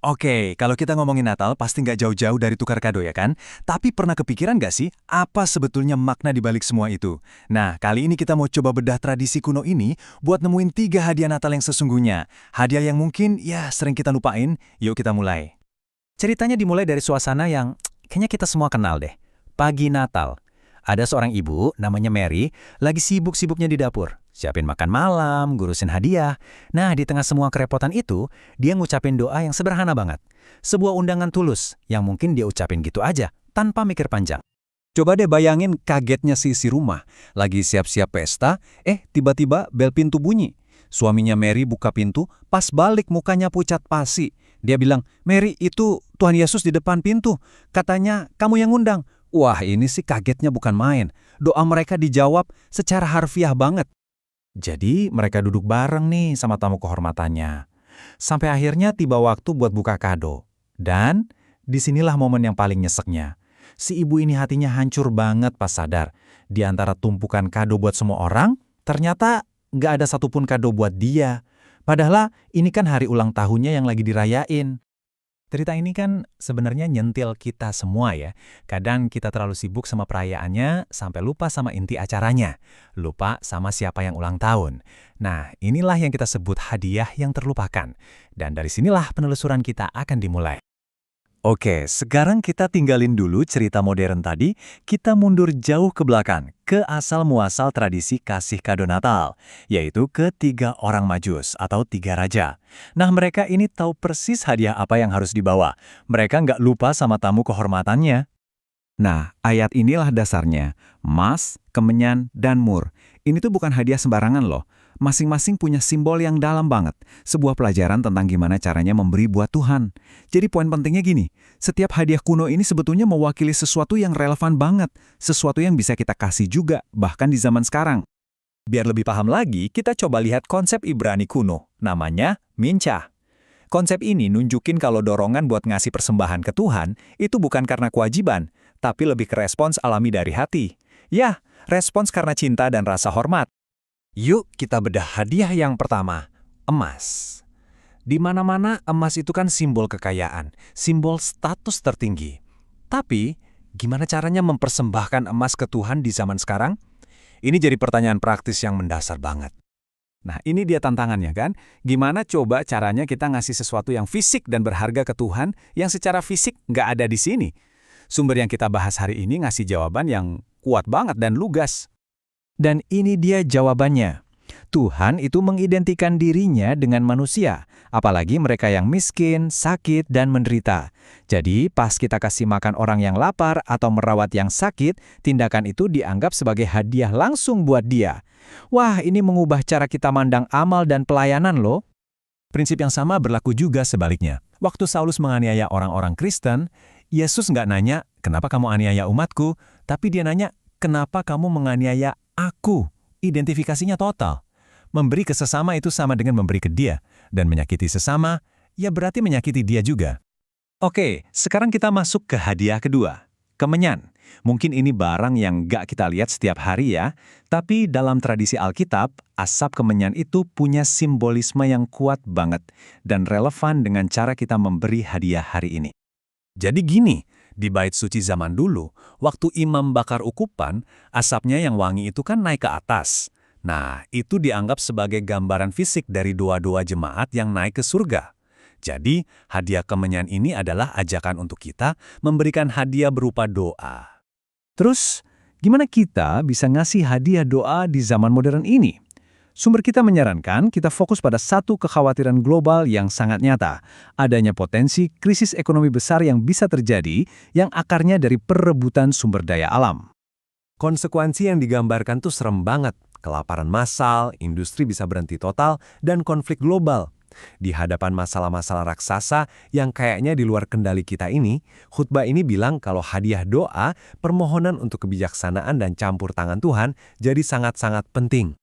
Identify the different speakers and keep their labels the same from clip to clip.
Speaker 1: Oke, kalau kita ngomongin Natal pasti nggak jauh-jauh dari tukar kado ya kan? Tapi pernah kepikiran nggak sih apa sebetulnya makna di balik semua itu? Nah, kali ini kita mau coba bedah tradisi kuno ini buat nemuin 3 hadiah Natal yang sesungguhnya. Hadiah yang mungkin ya sering kita lupain, yuk kita mulai.
Speaker 2: Ceritanya dimulai dari suasana yang kayaknya kita semua kenal deh. Pagi Natal. Ada seorang ibu, namanya Mary, lagi sibuk-sibuknya di dapur. Siapin makan malam, ngurusin hadiah. Nah, di tengah semua kerepotan itu, dia ngucapin doa yang sederhana banget. Sebuah undangan tulus, yang mungkin dia ucapin gitu aja, tanpa mikir panjang.
Speaker 3: Coba deh bayangin kagetnya si rumah. Lagi siap-siap pesta, tiba-tiba bel pintu bunyi. Suaminya Mary buka pintu, pas balik mukanya pucat pasi. Dia bilang, "Mary, itu Tuhan Yesus di depan pintu. Katanya kamu yang ngundang." Wah, ini sih kagetnya bukan main. Doa mereka dijawab secara harfiah banget.
Speaker 2: Jadi mereka duduk bareng nih sama tamu kehormatannya. Sampai akhirnya tiba waktu buat buka kado. Dan disinilah momen yang paling nyeseknya. Si ibu ini hatinya hancur banget pas sadar. Di antara tumpukan kado buat semua orang, ternyata nggak ada satupun kado buat dia. Padahal ini kan hari ulang tahunnya yang lagi dirayain. Cerita ini kan sebenarnya nyentil kita semua ya. Kadang kita terlalu sibuk sama perayaannya sampai lupa sama inti acaranya. Lupa sama siapa yang ulang tahun. Nah, inilah yang kita sebut hadiah yang terlupakan. Dan dari sinilah penelusuran kita akan dimulai.
Speaker 1: Oke, sekarang kita tinggalin dulu cerita modern tadi, kita mundur jauh ke belakang, ke asal-muasal tradisi kasih kado Natal, yaitu ke 3 orang Majus atau 3 raja. Nah, mereka ini tahu persis hadiah apa yang harus dibawa. Mereka nggak lupa sama tamu kehormatannya.
Speaker 3: Nah, ayat inilah dasarnya. Emas, kemenyan, dan mur. Ini tuh bukan hadiah sembarangan loh. Masing-masing punya simbol yang dalam banget. Sebuah pelajaran tentang gimana caranya memberi buat Tuhan. Jadi poin pentingnya gini, setiap hadiah kuno ini sebetulnya mewakili sesuatu yang relevan banget. Sesuatu yang bisa kita kasih juga, bahkan di zaman sekarang.
Speaker 1: Biar lebih paham lagi, kita coba lihat konsep Ibrani kuno, namanya mincah. Konsep ini nunjukin kalau dorongan buat ngasih persembahan ke Tuhan itu bukan karena kewajiban, tapi lebih ke respons alami dari hati. Ya, respons karena cinta dan rasa hormat. Yuk kita bedah hadiah yang pertama, emas. Di mana-mana emas itu kan simbol kekayaan, simbol status tertinggi. Tapi, gimana caranya mempersembahkan emas ke Tuhan di zaman sekarang? Ini jadi pertanyaan praktis yang mendasar banget.
Speaker 2: Nah, ini dia tantangannya kan? Gimana coba caranya kita ngasih sesuatu yang fisik dan berharga ke Tuhan yang secara fisik nggak ada di sini? Sumber yang kita bahas hari ini ngasih jawaban yang kuat banget dan lugas.
Speaker 3: Dan ini dia jawabannya. Tuhan itu mengidentikan dirinya dengan manusia, apalagi mereka yang miskin, sakit, dan menderita. Jadi, pas kita kasih makan orang yang lapar atau merawat yang sakit, tindakan itu dianggap sebagai hadiah langsung buat dia. Wah, ini mengubah cara kita mandang amal dan pelayanan loh.
Speaker 1: Prinsip yang sama berlaku juga sebaliknya. Waktu Saulus menganiaya orang-orang Kristen, Yesus nggak nanya, "Kenapa kamu aniaya umatku?" Tapi dia nanya, "Kenapa kamu menganiaya aku?" Identifikasinya total. Memberi ke sesama itu sama dengan memberi ke dia. Dan menyakiti sesama, ya berarti menyakiti dia juga. Oke, sekarang kita masuk ke hadiah kedua. Kemenyan. Mungkin ini barang yang gak kita lihat setiap hari ya, tapi dalam tradisi Alkitab, asap kemenyan itu punya simbolisme yang kuat banget dan relevan dengan cara kita memberi hadiah hari ini. Jadi gini, di bait suci zaman dulu, waktu imam bakar ukupan, asapnya yang wangi itu kan naik ke atas. Nah, itu dianggap sebagai gambaran fisik dari doa-doa jemaat yang naik ke surga. Jadi, hadiah kemenyan ini adalah ajakan untuk kita memberikan hadiah berupa doa.
Speaker 3: Terus, gimana kita bisa ngasih hadiah doa di zaman modern ini? Sumber kita menyarankan kita fokus pada satu kekhawatiran global yang sangat nyata. Adanya potensi krisis ekonomi besar yang bisa terjadi yang akarnya dari perebutan sumber daya alam.
Speaker 1: Konsekuensi yang digambarkan tuh serem banget. Kelaparan massal, industri bisa berhenti total, dan konflik global. Di hadapan masalah-masalah raksasa yang kayaknya di luar kendali kita ini, khutbah ini bilang kalau hadiah doa, permohonan untuk kebijaksanaan dan campur tangan Tuhan jadi sangat-sangat penting.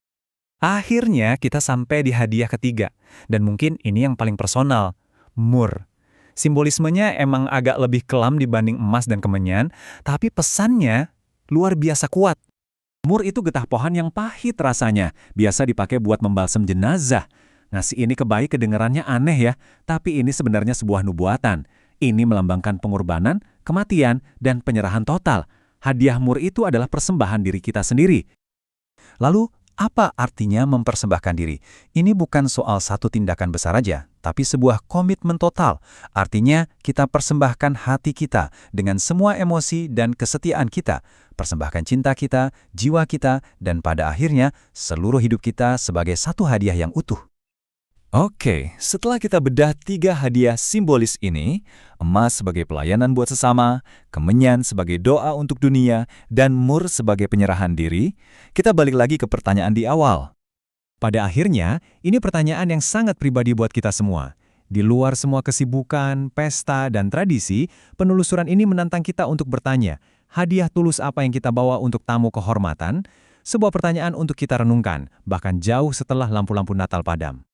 Speaker 2: Akhirnya kita sampai di hadiah ketiga, dan mungkin ini yang paling personal, mur. Simbolismenya emang agak lebih kelam dibanding emas dan kemenyan, tapi pesannya luar biasa kuat.
Speaker 3: Mur itu getah pohon yang pahit rasanya, biasa dipakai buat membalsem jenazah.
Speaker 1: Ngasih ini ke bayi kedengarannya aneh ya, tapi ini sebenarnya sebuah nubuatan. Ini melambangkan pengorbanan, kematian, dan penyerahan total. Hadiah mur itu adalah persembahan diri kita sendiri.
Speaker 2: Lalu, apa artinya mempersembahkan diri? Ini bukan soal satu tindakan besar aja, tapi sebuah komitmen total. Artinya, kita persembahkan hati kita dengan semua emosi dan kesetiaan kita. Persembahkan cinta kita, jiwa kita, dan pada akhirnya, seluruh hidup kita sebagai satu hadiah yang utuh.
Speaker 3: Oke, setelah kita bedah 3 hadiah simbolis ini, emas sebagai pelayanan buat sesama, kemenyan sebagai doa untuk dunia, dan mur sebagai penyerahan diri, kita balik lagi ke pertanyaan di awal.
Speaker 1: Pada akhirnya, ini pertanyaan yang sangat pribadi buat kita semua. Di luar semua kesibukan, pesta, dan tradisi, penelusuran ini menantang kita untuk bertanya, hadiah tulus apa yang kita bawa untuk tamu kehormatan? Sebuah pertanyaan untuk kita renungkan, bahkan jauh setelah lampu-lampu Natal padam.